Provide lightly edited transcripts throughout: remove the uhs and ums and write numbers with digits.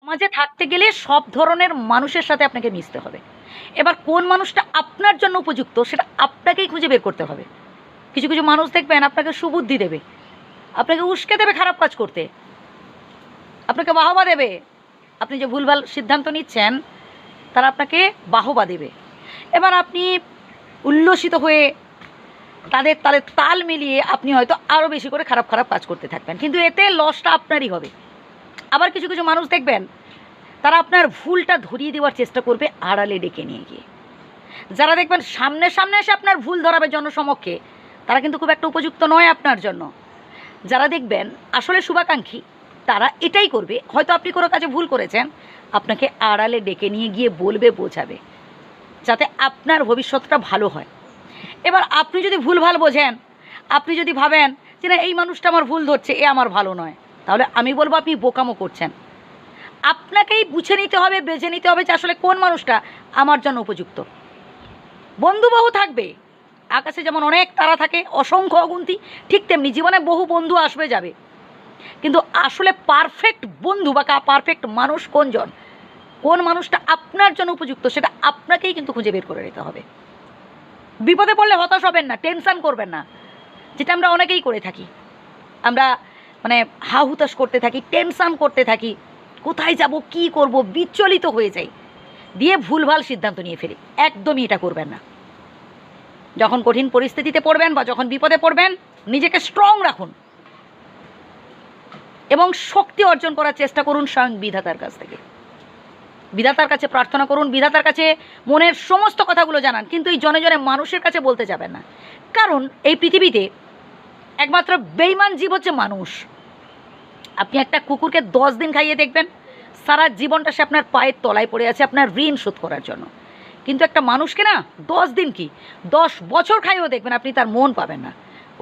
সমাজে থাকতে গেলে সব ধরনের মানুষের সাথে আপনাকে মিশতে হবে। এবার কোন মানুষটা আপনার জন্য উপযুক্ত সেটা আপনাকেই খুঁজে বের করতে হবে। কিছু কিছু মানুষ দেখবেন আপনাকে সুবুদ্ধি দেবে, আপনাকে উস্কে দেবে খারাপ কাজ করতে, আপনাকে বাহবা দেবে। আপনি যে ভুলভাল সিদ্ধান্ত নিচ্ছেন তারা আপনাকে বাহবা দেবে। এবার আপনি উল্লসিত হয়ে তাদের তাদের তাল মিলিয়ে আপনি হয়তো আরও বেশি করে খারাপ খারাপ কাজ করতে থাকবেন, কিন্তু এতে লসটা আপনারই হবে। আবার কিছু কিছু মানুষ দেখবেন তারা আপনার ভুলটা ধরিয়ে দেওয়ার চেষ্টা করবে আড়ালে ডেকে নিয়ে গিয়ে। যারা দেখবেন সামনে সামনে এসে আপনার ভুল ধরাবে জনসমক্ষে, তারা কিন্তু খুব একটা উপযুক্ত নয় আপনার জন্য। যারা দেখবেন আসলে শুভাকাঙ্ক্ষী, তারা এটাই করবে, হয়তো আপনি কোনো কাজে ভুল করেছেন, আপনাকে আড়ালে ডেকে নিয়ে গিয়ে বলবে, বোঝাবে, যাতে আপনার ভবিষ্যৎটা ভালো হয়। এবার আপনি যদি ভুলভাল বোঝেন, আপনি যদি ভাবেন যে না এই মানুষটা আমার ভুল ধরছে, এ আমার ভালো নয়, তাহলে আমি বলবো আপনি বোকামো করছেন। আপনাকেই বুঝে নিতে হবে, বেছে নিতে হবে যে আসলে কোন মানুষটা আমার জন্য উপযুক্ত। বন্ধুবাহু থাকবে, আকাশে যেমন অনেক তারা থাকে অসংখ্য অগুন্তি, ঠিক তেমনি জীবনে বহু বন্ধু আসবে যাবে, কিন্তু আসলে পারফেক্ট বন্ধু বা পারফেক্ট মানুষ কোনজন, কোন মানুষটা আপনার জন্য উপযুক্ত, সেটা আপনাকেই কিন্তু খুঁজে বের করে নিতে হবে। বিপদে পড়লে হতাশ হবেন না, টেনশান করবেন না, যেটা আমরা অনেকেই করে থাকি। আমরা হা হুতাশ করতে থাকি, টেনশান করতে থাকি, কোথায় যাব, কি করব, বিচলিত হয়ে যাই, দিয়ে ভুলভাল সিদ্ধান্ত নিয়ে ফেলি। একদমই এটা করবেন না। যখন কঠিন পরিস্থিতিতে পড়বেন বা যখন বিপদে পড়বেন, নিজেকে স্ট্রং রাখুন এবং শক্তি অর্জন করার চেষ্টা করুন স্বয়ং বিধাতার কাছ থেকে। বিধাতার কাছে প্রার্থনা করুন, বিধাতার কাছে মনের সমস্ত কথাগুলো জানান, কিন্তু এই জনে জনে মানুষের কাছে বলতে যাবেন না। কারণ এই পৃথিবীতে একমাত্র বেঈমান জীব হচ্ছে মানুষ। আপনি একটা কুকুরকে 10 দিন খাইয়ে দেখবেন, সারা জীবনটা সে আপনার পায়ের তলায় পড়ে আছে আপনার ঋণ শোধ করার জন্য। কিন্তু একটা মানুষকে না 10 দিন কি 10 বছর খাইয়েও দেখবেন আপনি তার মন পাবেন না।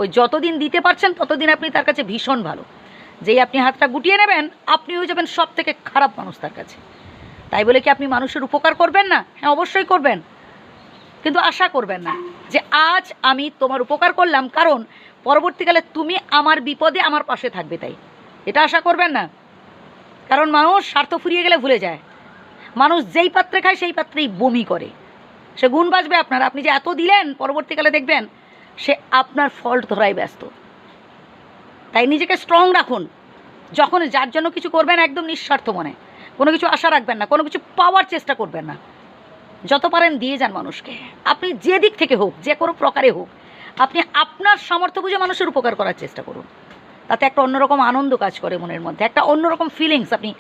ওই যতদিন দিতে পারছেন ততদিন আপনি তার কাছে ভীষণ ভালো। যেই আপনি হাতটা গুটিয়ে নেবেন, আপনি হয়ে যাবেন সব থেকে খারাপ মানুষ তার কাছে। তাই বলে কি আপনি মানুষের উপকার করবেন না? হ্যাঁ, অবশ্যই করবেন, কিন্তু আশা করবেন না যে আজ আমি তোমার উপকার করলাম কারণ পরবর্তীকালে তুমি আমার বিপদে আমার পাশে থাকবে, তাই এটা আশা করবেন না। কারণ মানুষ স্বার্থ ফুরিয়ে গেলে ভুলে যায়। মানুষ যেই পাত্রে খায় সেই পাত্রেই বমি করে। সে গুণ বাঁচবে আপনার, আপনি যে এত দিলেন, পরবর্তীকালে দেখবেন সে আপনার ফল্ট ধরাই ব্যস্ত। তাই নিজেকে স্ট্রং রাখুন। যখন যার জন্য কিছু করবেন একদম নিঃস্বার্থ মনে, কোনো কিছু আশা রাখবেন না, কোনো কিছু পাওয়ার চেষ্টা করবেন না। যত পারেন দিয়ে যান মানুষকে, আপনি যে দিক থেকে হোক, যে কোনো প্রকারে হোক, আপনি আপনার সামর্থ্য বুঝে মানুষের উপকার করার চেষ্টা করুন। তাতে একটা অন্যরকম আনন্দ কাজ করে মনের মধ্যে, একটা অন্যরকম ফিলিংস আপনি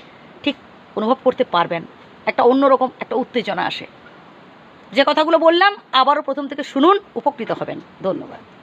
ঠিক অনুভব করতে পারবেন, একটা অন্যরকম একটা উত্তেজনা আসে। যে কথাগুলো বললাম আবারও প্রথম থেকে শুনুন, উপকৃত হবেন। ধন্যবাদ।